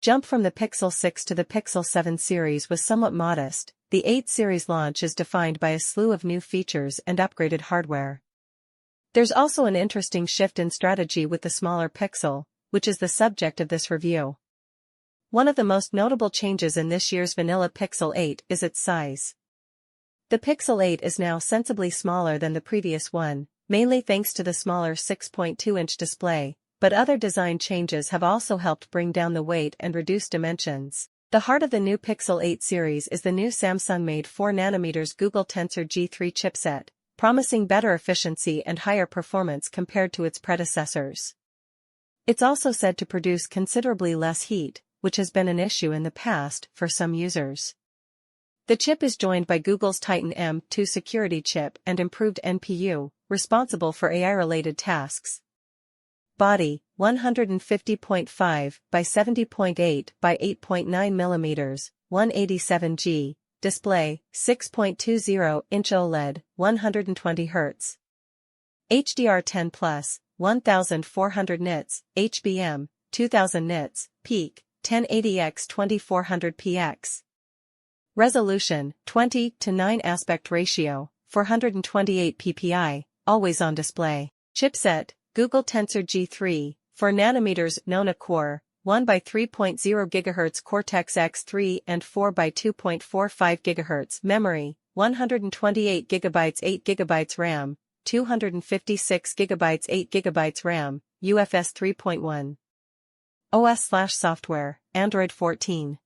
Jump from the Pixel 6 to the Pixel 7 series was somewhat modest. The 8 series launch is defined by a slew of new features and upgraded hardware. There's also an interesting shift in strategy with the smaller Pixel, which is the subject of this review. One of the most notable changes in this year's vanilla Pixel 8 is its size. The Pixel 8 is now sensibly smaller than the previous one, mainly thanks to the smaller 6.2-inch display, but other design changes have also helped bring down the weight and reduce dimensions. The heart of the new Pixel 8 series is the new Samsung-made 4nm Google Tensor G3 chipset, promising better efficiency and higher performance compared to its predecessors. It's also said to produce considerably less heat, which has been an issue in the past for some users. The chip is joined by Google's Titan M2 security chip and improved NPU, responsible for AI-related tasks. Body, 150.5 by 70.8 by 8.9 mm, 187G. Display, 6.20-inch OLED, 120 Hz. HDR10+, 1400 nits, HBM, 2000 nits, peak, 1080x2400px. Resolution, 20:9 aspect ratio, 428 ppi, always on display. Chipset, Google Tensor G3, 4nm Nona Core, 1 by 3.0 GHz Cortex-X3 and 4 by 2.45 GHz memory, 128 GB 8 GB RAM, 256 GB 8 GB RAM, UFS 3.1. OS/software, Android 14.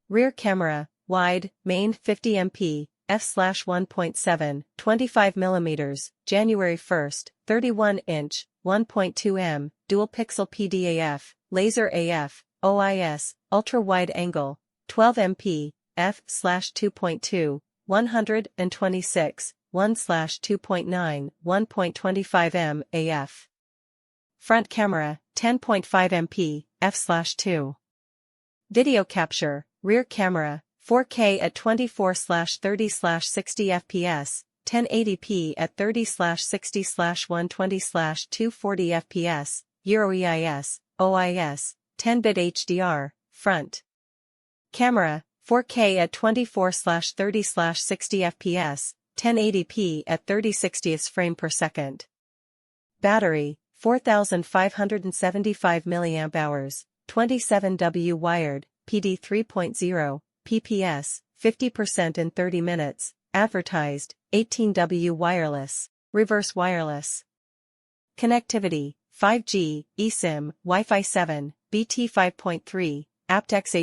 Rear camera, wide, main 50MP, f/1.7, 25mm, January 1, 31-inch, 1.2M, dual-pixel PDAF, laser AF, OIS, ultra-wide angle, 12MP, f/2.2, 126, 1/2.9, 1.25M AF. Front camera, 10.5MP, f/2. Video capture, rear camera, 4K at 24/30/60 fps, 1080p at 30/60/120/240 fps, Euro EIS, OIS, 10-bit HDR, front camera, 4K at 24/30/60 fps, 1080p at 30/60 frame per second. Battery, 4575 mAh, 27W wired, PD 3.0, PPS, 50% in 30 minutes, advertised, 18W wireless, reverse wireless. Connectivity, 5G, eSIM, Wi-Fi 7, BT 5.3, aptX